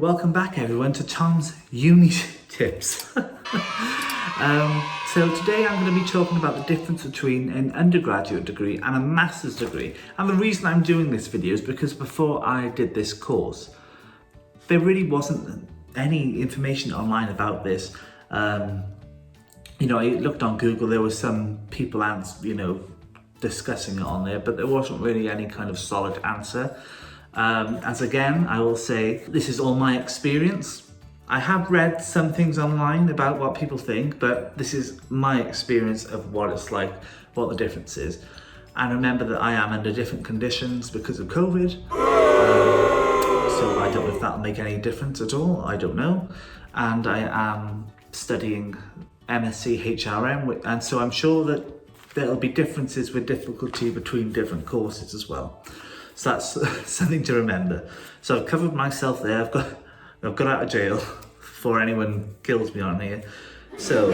welcome back everyone to Tom's Uni Tips. So today I'm going to be talking about the difference between an undergraduate degree and a master's degree. And the reason I'm doing this video is because before I did this course, there really wasn't any information online about this. I looked on Google, there was some people discussing it on there, but there wasn't really any kind of solid answer. As again, I will say, this is all my experience. I have read some things online about what people think, but this is my experience of what it's like, what the difference is. And remember that I am under different conditions because of COVID. So I don't know if that'll make any difference at all, I don't know. And I am studying MSc HRM, and so I'm sure that there'll be differences with difficulty between different courses as well. So that's something to remember. So I've covered myself there. I've got out of jail before anyone kills me on here. So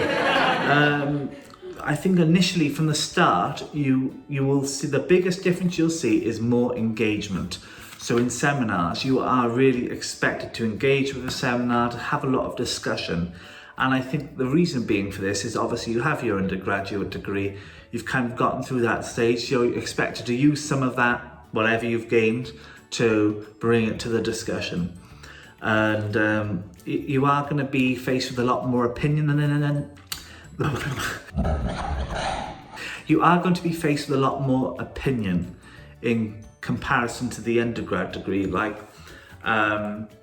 I think initially from the start, you will see the biggest difference you'll see is more engagement. So in seminars, you are really expected to engage with the seminar, to have a lot of discussion. And I think the reason being for this is obviously you have your undergraduate degree, you've kind of gotten through that stage, you're expected to use some of that, whatever you've gained, to bring it to the discussion. And you are going to be faced with a lot more opinion you are going to be faced with a lot more opinion in comparison to the undergrad degree. Like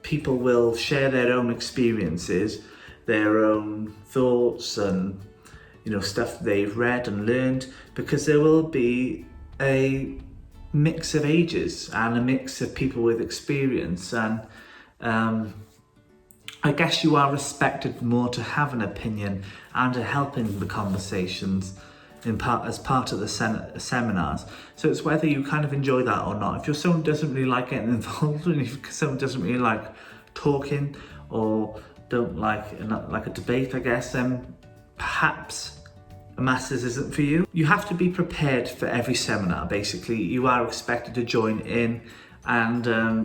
people will share their own experiences, their own thoughts and stuff they've read and learned, because there will be a mix of ages and a mix of people with experience, and I guess you are respected more to have an opinion and to help in the conversations as part of the seminars. So it's whether you kind of enjoy that or not. If you're someone who doesn't really like getting involved, and if someone doesn't really like talking or don't like a debate, I guess, then perhaps a master's isn't for you. You have to be prepared for every seminar. Basically, you are expected to join in, and I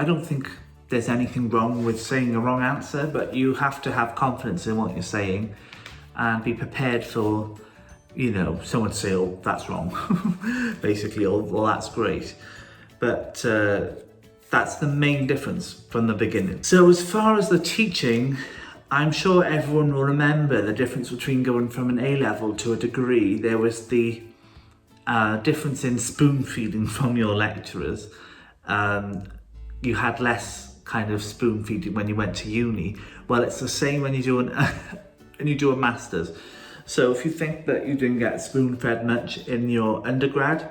don't think there's anything wrong with saying a wrong answer, but you have to have confidence in what you're saying and be prepared for, someone to say, "Oh, that's wrong," basically, or "Well, that's great." But that's the main difference from the beginning. So as far as the teaching, I'm sure everyone will remember the difference between going from an A-level to a degree. There was the difference in spoon feeding from your lecturers. You had less kind of spoon feeding when you went to uni. Well, it's the same when you do a master's. So if you think that you didn't get spoon fed much in your undergrad,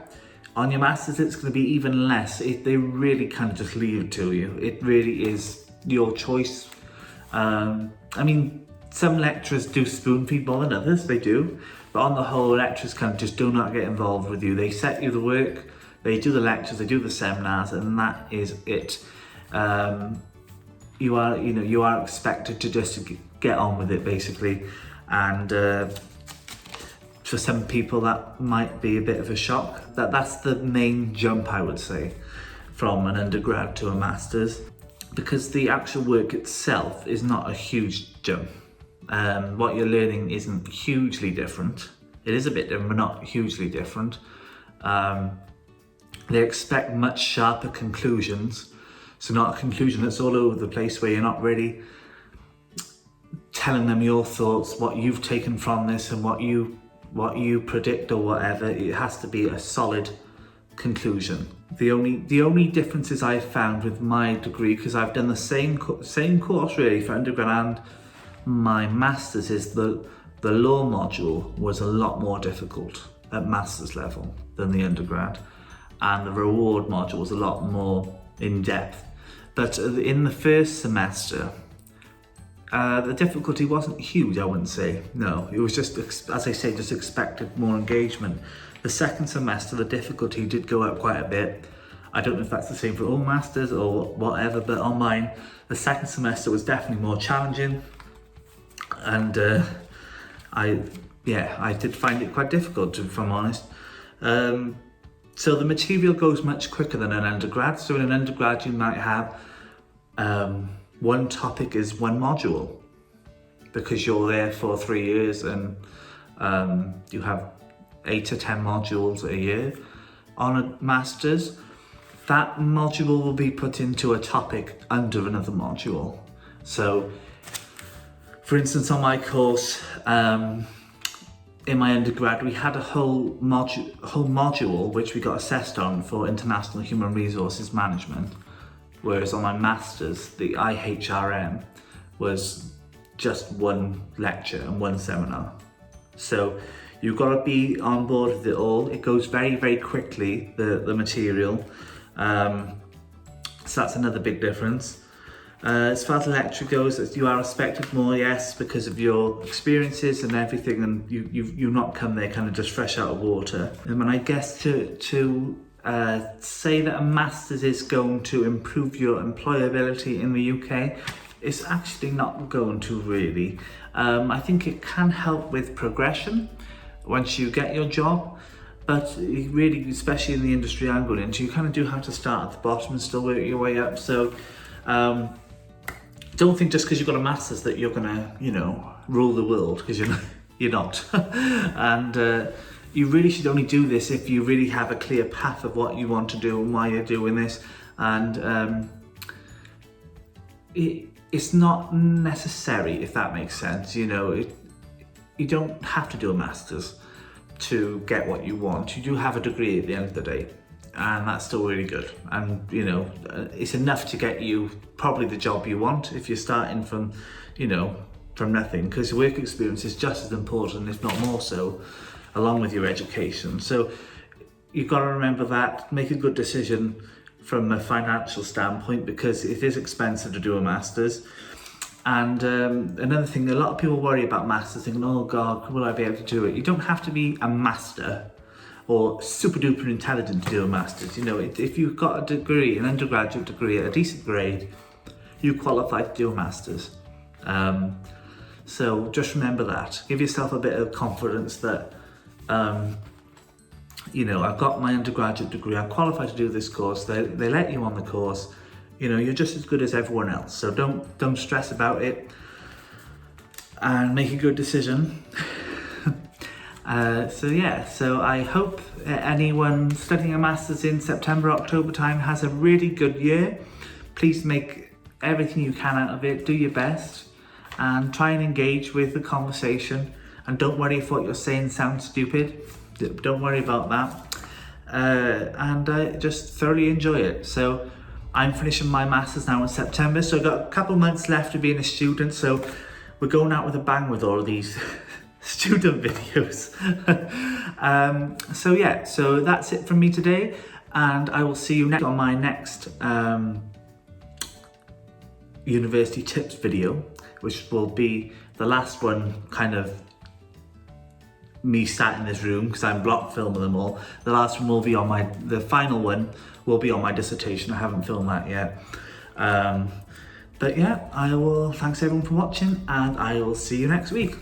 on your master's it's going to be even less. They really kind of just leave it to you. It really is your choice. Some lecturers do spoon feed more than others, they do, but on the whole, lecturers kind of just do not get involved with you. They set you the work, they do the lectures, they do the seminars, and that is it. You are expected to just get on with it, basically. And for some people, that might be a bit of a shock. That's the main jump, I would say, from an undergrad to a master's, because the actual work itself is not a huge jump. What you're learning isn't hugely different. It is a bit different, but not hugely different. They expect much sharper conclusions. So not a conclusion that's all over the place where you're not really telling them your thoughts, what you've taken from this and what you predict or whatever. It has to be a solid conclusion. The only differences I've found with my degree, because I've done the same course really for undergrad and my master's, is the law module was a lot more difficult at master's level than the undergrad, and the reward module was a lot more in depth. But in the first semester, the difficulty wasn't huge, I wouldn't say. No, it was just, as I say, just expected more engagement. The second semester, the difficulty did go up quite a bit. I don't know if that's the same for all masters or whatever, but on mine, the second semester was definitely more challenging. And I did find it quite difficult, if I'm honest. So the material goes much quicker than an undergrad. So in an undergrad, you might have one topic is one module, because you're there for 3 years and you have 8 to 10 modules a year. On a master's, that module will be put into a topic under another module. So, for instance, on my course, in my undergrad, we had a whole module which we got assessed on for international human resources management, whereas on my master's, the IHRM was just one lecture and one seminar. So you've got to be on board with it all. It goes very, very quickly, the material. So that's another big difference. As far as the lecture goes, you are expected more, yes, because of your experiences and everything, and you've not come there kind of just fresh out of water. And I guess to say that a master's is going to improve your employability in the UK, it's actually not going to really. I think it can help with progression once you get your job, but really, especially in the industry I'm going into, you kind of do have to start at the bottom and still work your way up. So don't think just because you've got a master's that you're gonna, rule the world, because you're not. And you really should only do this if you really have a clear path of what you want to do and why you're doing this. And it's not necessary, if that makes sense. You don't have to do a master's to get what you want. You do have a degree at the end of the day, and that's still really good. And it's enough to get you probably the job you want if you're starting from nothing, because work experience is just as important, if not more so, along with your education. So you've got to remember that, make a good decision from a financial standpoint, because it is expensive to do a master's. And another thing, a lot of people worry about masters, thinking, oh God, will I be able to do it? You don't have to be a master or super duper intelligent to do a master's. If you've got a degree, an undergraduate degree at a decent grade, you qualify to do a master's. So just remember that. Give yourself a bit of confidence that, I've got my undergraduate degree, I'm qualified to do this course, they let you on the course, you're just as good as everyone else. So don't stress about it and make a good decision. So I hope anyone studying a master's in September, October time has a really good year. Please make everything you can out of it, do your best, and try and engage with the conversation. And don't worry if what you're saying sounds stupid. Don't worry about that. And just thoroughly enjoy it. So I'm finishing my master's now in September, so I've got a couple months left of being a student, so we're going out with a bang with all of these student videos. So that's it from me today, and I will see you next on my next university tips video, which will be the last one, kind of me sat in this room because I'm block filming them all. The last one will be the final one will be on my dissertation. I haven't filmed that yet. But yeah, thanks everyone for watching, and I will see you next week.